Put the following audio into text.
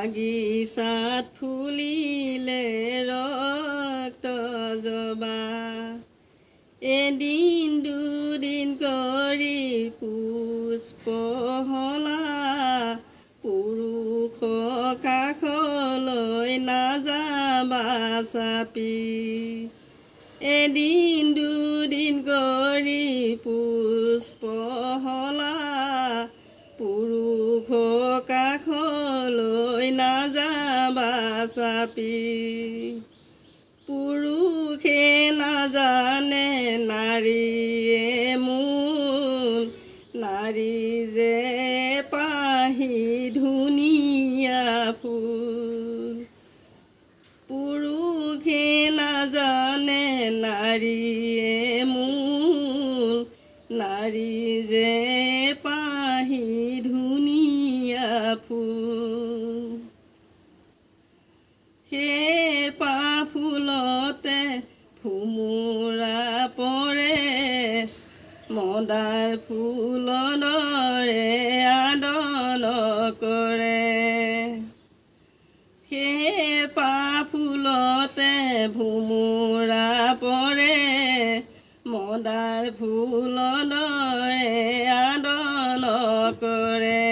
বাগিচাত ফুলিলে ৰক্ত জবা এদিন দুদিন কৰি পুষ্পহলা পুৰুষ কাষলৈ নাযাবা চাপি এদিন দুদিন কৰি পুষ্পহলা পুৰুষ কাষলৈ নাযাবা চাপি পুৰুষে নাজানে নাৰীয়ে মূল নাৰী যে পাহি ধুনীয়া ফুল পুৰুষে নাজানে নাৰীয়ে মূল নাৰী যে পাহি ধুনীয়া ফুল সেই পাহ ফুলতে ভোমোৰা পৰে মদাৰ ফুলৰ দৰে আদৰ কৰে সেই পাহ ফুলতে ভোমোৰা পৰে মদাৰ ফুলৰ দৰে আদৰ কৰে